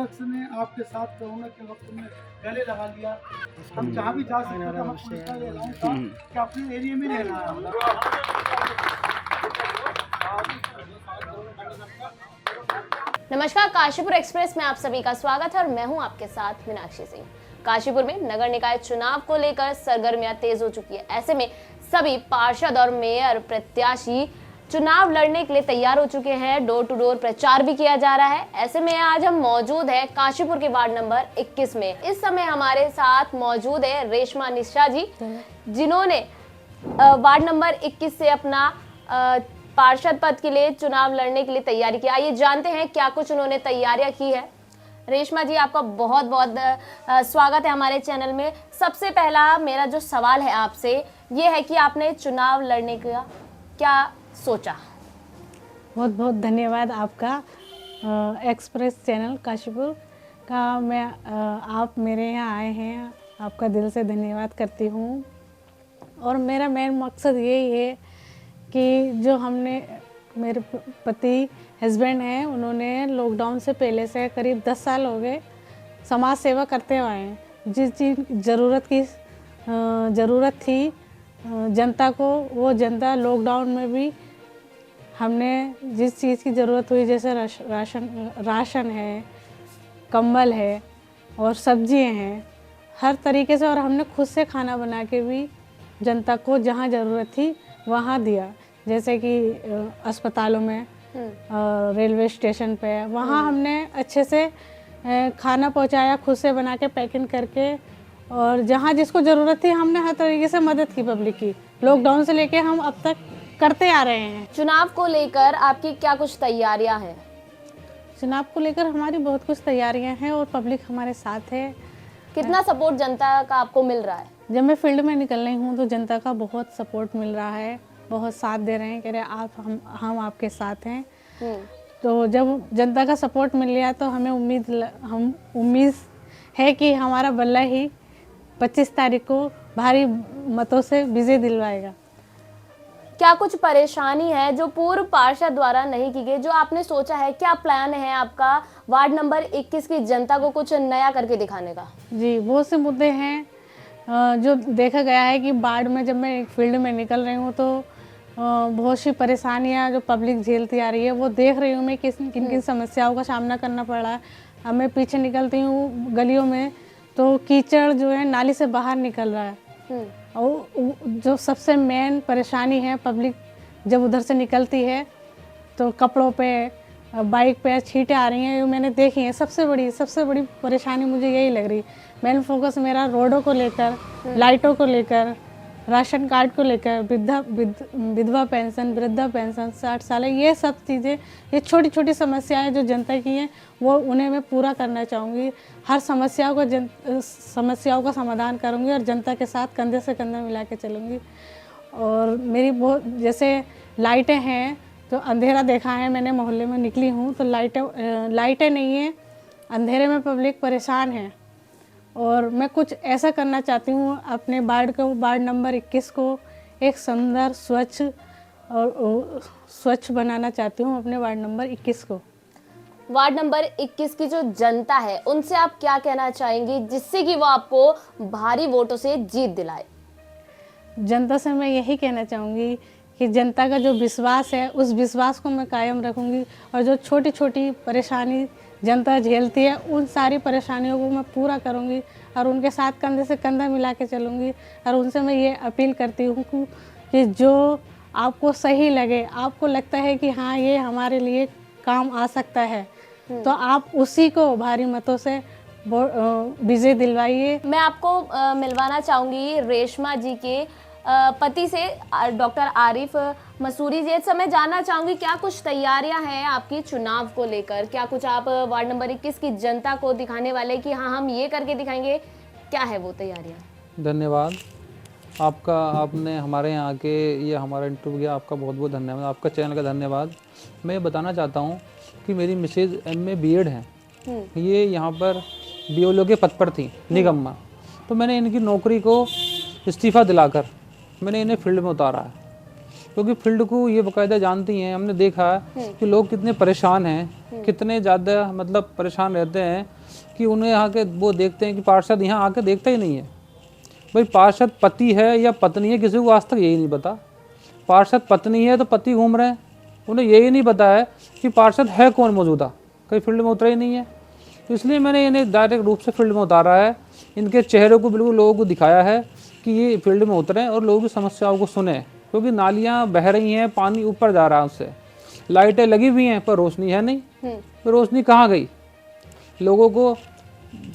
शख्स ने आपके साथ कोरोना के वक्त में गले लगा लिया। हम जहाँ भी जा सकते थे, हम पुलिस का ये अलाउंस था कि अपने एरिया में रहना है हमारा। नमस्कार, काशीपुर एक्सप्रेस में आप सभी का स्वागत है और मैं हूं आपके साथ मीनाक्षी सिंह। काशीपुर में नगर निकाय चुनाव को लेकर सरगर्मियां तेज हो चुकी है। ऐसे में सभी पार्षद और मेयर प्रत्याशी चुनाव लड़ने के लिए तैयार हो चुके हैं। डोर टू डोर प्रचार भी किया जा रहा है। ऐसे में आज हम मौजूद हैं काशीपुर के वार्ड नंबर 21 में। इस समय हमारे साथ मौजूद है रेशमा निशा जी, जिन्होंने वार्ड नंबर 21 से अपना पार्षद पद के लिए चुनाव लड़ने के लिए तैयारी की। आइए जानते हैं क्या कुछ उन्होंने तैयारियां की है। रेशमा जी, आपका बहुत बहुत स्वागत है हमारे चैनल में। सबसे पहला मेरा जो सवाल है आपसे ये है कि आपने चुनाव लड़ने का क्या सोचा? बहुत बहुत धन्यवाद आपका एक्सप्रेस चैनल काशीपुर का। आप मेरे यहाँ आए हैं, आपका दिल से धन्यवाद करती हूँ। और मेरा मेन मकसद यही है कि जो मेरे पति हस्बैंड हैं, उन्होंने लॉकडाउन से पहले से करीब 10 साल हो गए समाज सेवा करते हुए हैं। जिस चीज़ ज़रूरत थी जनता को, वो जनता लॉकडाउन में भी हमने जिस चीज़ की ज़रूरत हुई, जैसे राशन है, कंबल है और सब्जियां हैं, हर तरीके से। और हमने खुद से खाना बना के भी जनता को जहाँ ज़रूरत थी वहाँ दिया। जैसे कि अस्पतालों में, रेलवे स्टेशन पे, वहाँ हमने अच्छे से खाना पहुँचाया, खुद से बना के पैकिंग करके। और जहाँ जिसको ज़रूरत थी हमने हर तरीके से मदद की पब्लिक की। लॉकडाउन से लेके हम अब तक करते आ रहे हैं। चुनाव को लेकर आपकी क्या कुछ तैयारियां हैं? चुनाव को लेकर हमारी बहुत कुछ तैयारियां हैं और पब्लिक हमारे साथ है। कितना सपोर्ट जनता का आपको मिल रहा है? जब मैं फील्ड में निकल रही हूँ तो जनता का बहुत सपोर्ट मिल रहा है, बहुत साथ दे रहे हैं, कह रहे हम आपके साथ हैं। तो जब जनता का सपोर्ट मिल गया तो हमें उम्मीद है कि हमारा बल्ला ही 25 तारीख को भारी मतों से विजय दिलवाएगा। क्या कुछ परेशानी है जो पूर्व पार्षद द्वारा नहीं की गई, जो आपने सोचा है? क्या प्लान है आपका वार्ड नंबर 21 की जनता को कुछ नया करके दिखाने का? जी, बहुत से मुद्दे हैं जो देखा गया है कि वार्ड में जब मैं फील्ड में निकल रही हूँ तो बहुत सी परेशानियाँ जो पब्लिक झेलती आ रही है, वो देख रही हूँ मैं किन किन समस्याओं का सामना करना पड़ रहा है। अब मैं पीछे निकलती हूँ गलियों में तो कीचड़ जो है नाली से बाहर निकल रहा है। और जो सबसे मेन परेशानी है, पब्लिक जब उधर से निकलती है तो कपड़ों पे, बाइक पे छींटें आ रही हैं, ये मैंने देखी है। सबसे बड़ी परेशानी मुझे यही लग रही। मेन फोकस मेरा रोडों को लेकर, लाइटों को लेकर, राशन कार्ड को लेकर, विधवा पेंशन, वृद्धा पेंशन, 60 साल, ये सब चीज़ें, ये छोटी छोटी समस्याएं जो जनता की हैं, वो उन्हें मैं पूरा करना चाहूँगी। हर समस्याओं का समाधान करूँगी और जनता के साथ कंधे से कंधा मिला के चलूँगी। और मेरी बहुत, जैसे लाइटें हैं तो अंधेरा देखा है मैंने, मोहल्ले में निकली हूँ तो लाइटें नहीं है, अंधेरे में पब्लिक परेशान है। और मैं कुछ ऐसा करना चाहती हूँ अपने वार्ड नंबर 21 को एक सुंदर, स्वच्छ बनाना चाहती हूँ अपने वार्ड नंबर 21 को। वार्ड नंबर 21 की जो जनता है उनसे आप क्या कहना चाहेंगी जिससे कि वो आपको भारी वोटों से जीत दिलाए? जनता से मैं यही कहना चाहूँगी कि जनता का जो विश्वास है, उस विश्वास को मैं कायम रखूँगी। और जो छोटी छोटी परेशानी जनता झेलती है, उन सारी परेशानियों को मैं पूरा करूँगी और उनके साथ कंधे से कंधा मिला के चलूँगी। और उनसे मैं ये अपील करती हूँ कि जो आपको सही लगे, आपको लगता है कि हाँ ये हमारे लिए काम आ सकता है, तो आप उसी को भारी मतों से विजय दिलवाइए। मैं आपको मिलवाना चाहूँगी रेशमा जी के पति से, डॉक्टर आरिफ मसूरी जी। इस समय जानना चाहूँगी क्या कुछ तैयारियां हैं आपकी चुनाव को लेकर? क्या कुछ आप वार्ड नंबर 21 की जनता को दिखाने वाले कि हाँ हम ये करके दिखाएंगे? क्या है वो तैयारियां? धन्यवाद आपका, आपने हमारे यहाँ आके ये हमारा इंटरव्यू किया, आपका बहुत बहुत धन्यवाद। आपका चैनल का धन्यवाद। मैं बताना चाहता हूँ कि मेरी मिसेज MA BEd हैं, ये यहाँ पर BLO के पद पर थी निगम में। तो मैंने इनकी नौकरी को इस्तीफ़ा दिलाकर मैंने इन्हें फील्ड में उतारा है। क्योंकि फील्ड को ये बाकायदा जानती हैं। हमने देखा कि लोग कितने परेशान हैं, कितने ज़्यादा मतलब परेशान रहते हैं कि उन्हें यहाँ के वो देखते हैं कि पार्षद यहाँ आके देखता ही नहीं है। भाई पार्षद पति है या पत्नी है, किसी को आज तक यही नहीं पता। पार्षद पत्नी है तो पति घूम रहे हैं, उन्हें यही नहीं पता है कि पार्षद है कौन मौजूदा, कहीं फील्ड में उतरा ही नहीं है। तो इसलिए मैंने इन्हें डायरेक्ट रूप से फील्ड में उतारा है, इनके चेहरे को बिल्कुल लोगों को दिखाया है कि ये फील्ड में उतरें और लोगों की समस्याओं को सुने। क्योंकि नालियाँ बह रही हैं, पानी ऊपर जा रहा है उससे, लाइटें लगी हुई हैं पर रोशनी है नहीं। तो रोशनी कहाँ गई? लोगों को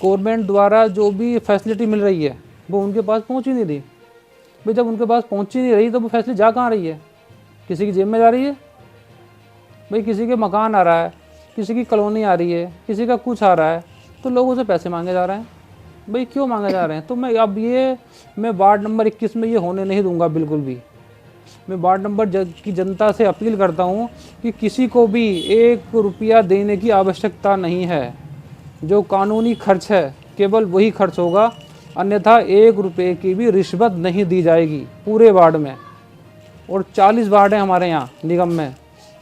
गवर्नमेंट द्वारा जो भी फैसिलिटी मिल रही है वो उनके पास पहुँच ही नहीं रही। भाई जब उनके पास पहुँच ही नहीं रही तो वो फैसिलिटी जा कहाँ रही है? किसी की जेब में जा रही है। भाई किसी के मकान आ रहा है, किसी की कॉलोनी आ रही है, किसी का कुछ आ रहा है, तो लोगों से पैसे मांगे जा रहे हैं। भाई क्यों मांगे जा रहे हैं? तो मैं वार्ड नंबर 21 में ये होने नहीं दूंगा बिल्कुल भी। मैं वार्ड नंबर की जनता से अपील करता हूँ कि किसी को भी 1 रुपया देने की आवश्यकता नहीं है। जो कानूनी खर्च है केवल वही खर्च होगा, अन्यथा 1 रुपये की भी रिश्वत नहीं दी जाएगी पूरे वार्ड में। और 40 वार्ड हैं हमारे यहाँ निगम में,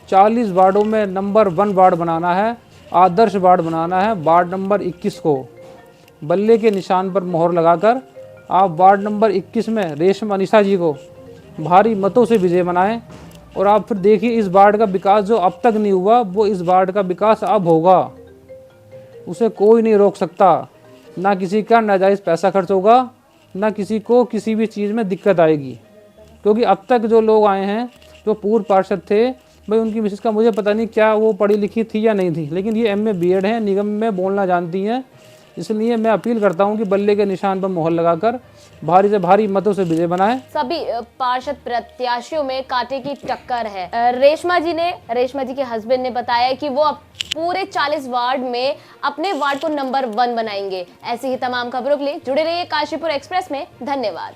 40 वार्डों में नंबर 1 वार्ड बनाना है, आदर्श वार्ड बनाना है। वार्ड नंबर 21 को बल्ले के निशान पर मोहर लगाकर आप वार्ड नंबर 21 में रेशम अनिशा जी को भारी मतों से विजय बनाएं। और आप फिर देखिए इस वार्ड का विकास जो अब तक नहीं हुआ वो इस वार्ड का विकास अब होगा, उसे कोई नहीं रोक सकता। ना किसी का नाजायज़ पैसा खर्च होगा, ना किसी को किसी भी चीज़ में दिक्कत आएगी। क्योंकि अब तक जो लोग आए हैं जो पूर्व पार्षद थे, भाई उनकी मिसेस का मुझे पता नहीं क्या वो पढ़ी लिखी थी या नहीं थी, लेकिन ये MA BEd हैं, निगम में बोलना जानती हैं। इसलिए मैं अपील करता हूं कि बल्ले के निशान पर मोहर लगाकर भारी से भारी मतों से विजय बनाएं। सभी पार्षद प्रत्याशियों में कांटे की टक्कर है। रेशमा जी के हस्बैंड ने बताया कि वो अब पूरे 40 वार्ड में अपने वार्ड को नंबर 1 बनाएंगे। ऐसी ही तमाम खबरों के लिए जुड़े रहिए काशीपुर एक्सप्रेस में। धन्यवाद।